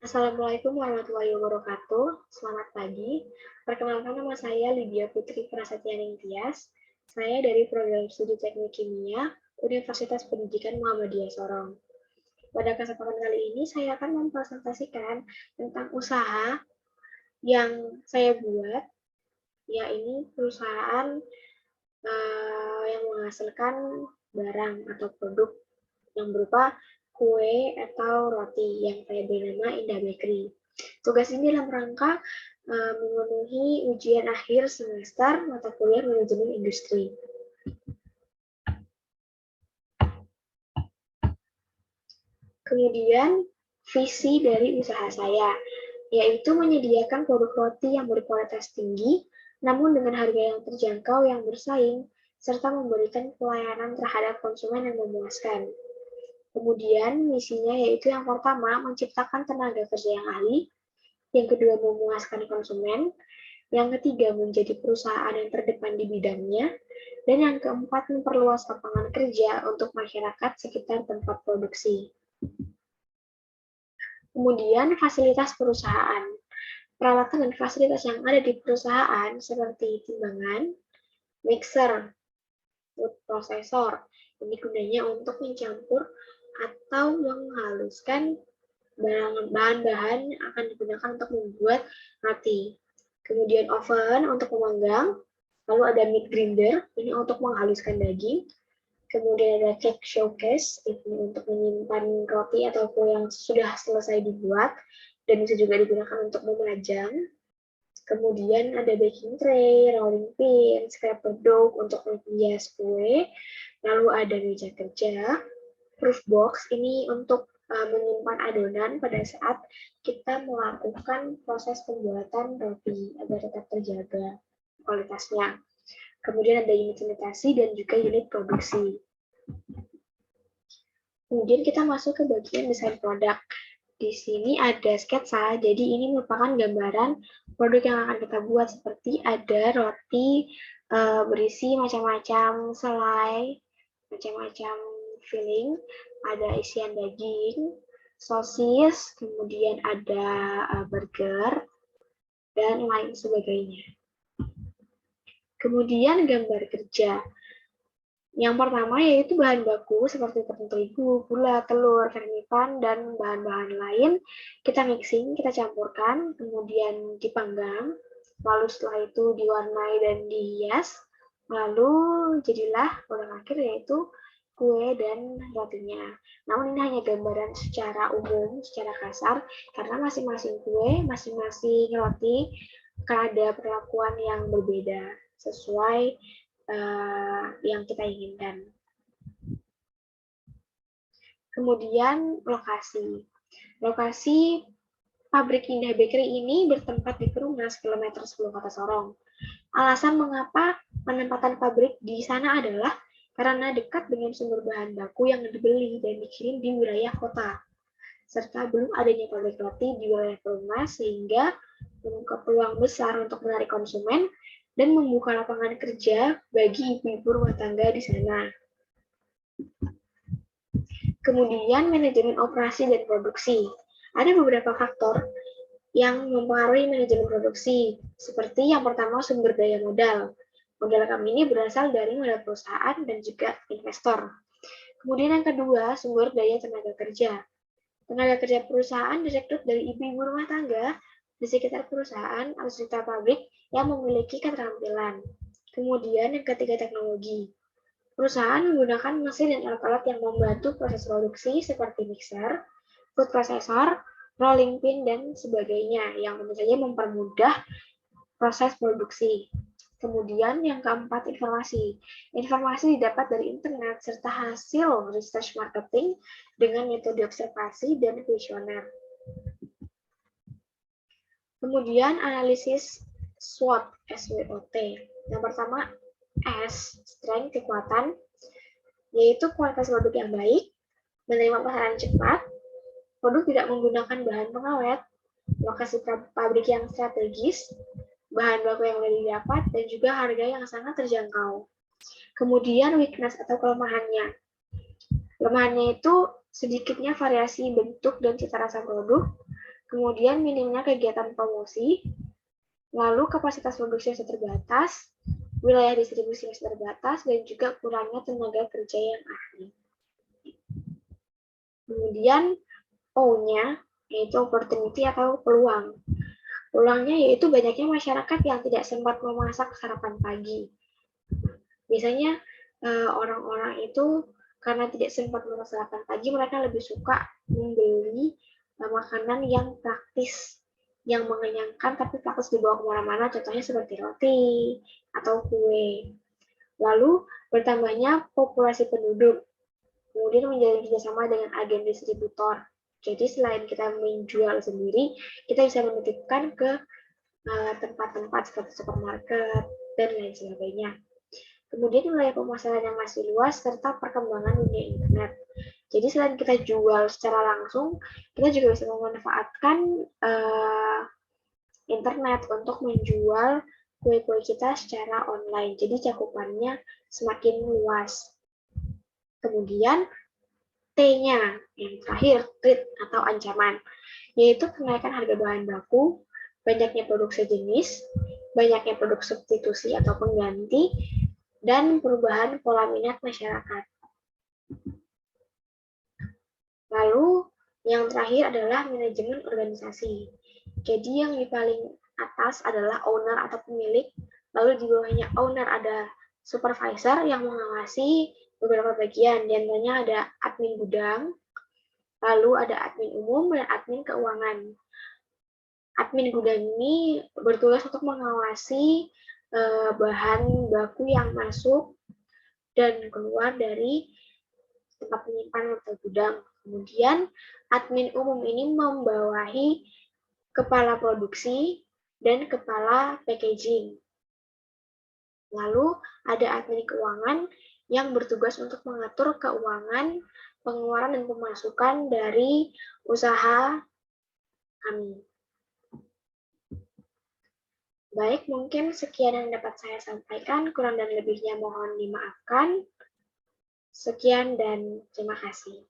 Assalamualaikum warahmatullahi wabarakatuh. Selamat pagi. Perkenalkan, nama saya Lydia Putri Prasetya Ningtyas. Saya dari Program Studi Teknik Kimia Universitas Pendidikan Muhammadiyah Sorong. Pada kesempatan kali ini saya akan mempresentasikan tentang usaha yang saya buat, yaitu perusahaan yang menghasilkan barang atau produk yang berupa kue atau roti yang saya beri nama Indah Bakery. Tugas ini dalam rangka memenuhi ujian akhir semester mata kuliah manajemen industri. Kemudian visi dari usaha saya, yaitu menyediakan produk roti yang berkualitas tinggi, namun dengan harga yang terjangkau yang bersaing, serta memberikan pelayanan terhadap konsumen yang memuaskan. Kemudian misinya yaitu yang pertama, menciptakan tenaga kerja yang ahli, yang kedua memuaskan konsumen, yang ketiga menjadi perusahaan yang terdepan di bidangnya, dan yang keempat memperluas lapangan kerja untuk masyarakat sekitar tempat produksi. Kemudian fasilitas perusahaan. Peralatan dan fasilitas yang ada di perusahaan seperti timbangan, mixer, food processor. Ini gunanya untuk mencampur atau menghaluskan bahan-bahan yang akan digunakan untuk membuat roti. Kemudian oven untuk memanggang, lalu ada meat grinder, ini untuk menghaluskan daging. Kemudian ada cake showcase, ini untuk menyimpan roti atau kue yang sudah selesai dibuat, dan bisa juga digunakan untuk memajang. Kemudian ada baking tray, rolling pin, scraper dough untuk menghias kue, lalu ada meja kerja, proof box, ini untuk menyimpan adonan pada saat kita melakukan proses pembuatan roti agar tetap terjaga kualitasnya. Kemudian ada unit sanitasi dan juga unit produksi. Kemudian kita masuk ke bagian desain produk. Di sini ada sketsa, jadi ini merupakan gambaran produk yang akan kita buat, seperti ada roti berisi macam-macam selai, macam-macam filling, ada isian daging, sosis, kemudian ada burger, dan lain sebagainya. Kemudian gambar kerja. Yang pertama yaitu bahan baku seperti tepung terigu, gula, telur, fermentan, dan bahan-bahan lain. Kita mixing, kita campurkan, kemudian dipanggang, lalu setelah itu diwarnai dan dihias, lalu jadilah produk akhir yaitu kue dan rotinya. Namun ini hanya gambaran secara umum, secara kasar, karena masing-masing kue, masing-masing roti akan ada perlakuan yang berbeda sesuai yang kita inginkan. Kemudian lokasi. Lokasi pabrik Indah Bakery ini bertempat di Perumnas kilometer 10 Kota Sorong. Alasan mengapa penempatan pabrik di sana adalah karena dekat dengan sumber bahan baku yang dibeli dan dikirim di wilayah kota, serta belum adanya pabrik roti di wilayah Perumnas sehingga membuka peluang besar untuk menarik konsumen dan membuka lapangan kerja bagi ibu-ibu rumah tangga di sana. Kemudian manajemen operasi dan produksi. Ada beberapa faktor yang mempengaruhi manajemen produksi, seperti yang pertama sumber daya modal. Modal kami ini berasal dari modal perusahaan dan juga investor. Kemudian yang kedua, sumber daya tenaga kerja. Tenaga kerja perusahaan direkrut dari ibu-ibu rumah tangga di sekitar perusahaan atau sekitar pabrik yang memiliki keterampilan. Kemudian yang ketiga, teknologi. Perusahaan menggunakan mesin dan alat-alat yang membantu proses produksi seperti mixer, food processor, rolling pin, dan sebagainya yang tentu saja mempermudah proses produksi. Kemudian yang keempat, informasi. Informasi didapat dari internet serta hasil research marketing dengan metode observasi dan kuesioner. Kemudian analisis SWOT, SWOT. Yang pertama, S, strength, kekuatan, yaitu kualitas produk yang baik, menerima pasaran cepat, produk tidak menggunakan bahan pengawet, lokasi pabrik yang strategis, bahan baku yang mudah didapat, dan juga harga yang sangat terjangkau. Kemudian weakness atau kelemahannya. Kelemahannya itu sedikitnya variasi bentuk dan cita rasa produk, kemudian minimnya kegiatan promosi, lalu kapasitas produksi yang terbatas, wilayah distribusi yang terbatas, dan juga kurangnya tenaga kerja yang ahli. Kemudian O-nya, yaitu opportunity atau peluang. Peluangnya yaitu banyaknya masyarakat yang tidak sempat memasak sarapan pagi. Biasanya orang-orang itu karena tidak sempat memasak sarapan pagi, mereka lebih suka membeli makanan yang praktis, yang mengenyangkan tapi praktis dibawa kemana-mana, contohnya seperti roti atau kue. Lalu bertambahnya populasi penduduk, kemudian menjalin kerjasama dengan agen distributor. Jadi selain kita menjual sendiri, kita bisa menitipkan ke tempat-tempat seperti supermarket dan lain sebagainya. Kemudian wilayah pemasaran yang masih luas serta perkembangan dunia internet. Jadi selain kita jual secara langsung, kita juga bisa memanfaatkan internet untuk menjual kue-kue kita secara online. Jadi cakupannya semakin luas. Kemudian T-nya yang terakhir, threat atau ancaman, yaitu kenaikan harga bahan baku, banyaknya produk sejenis, banyaknya produk substitusi atau pengganti, dan perubahan pola minat masyarakat. Lalu yang terakhir adalah manajemen organisasi. Jadi yang di paling atas adalah owner atau pemilik, lalu di bawahnya owner ada supervisor yang mengawasi beberapa bagian, di antaranya ada admin gudang, lalu ada admin umum dan admin keuangan. Admin gudang ini bertugas untuk mengawasi bahan baku yang masuk dan keluar dari tempat penyimpanan atau gudang. Kemudian admin umum ini membawahi kepala produksi dan kepala packaging. Lalu ada admin keuangan yang bertugas untuk mengatur keuangan, pengeluaran dan pemasukan dari usaha kami. Baik, mungkin sekian yang dapat saya sampaikan, kurang dan lebihnya mohon dimaafkan. Sekian dan terima kasih.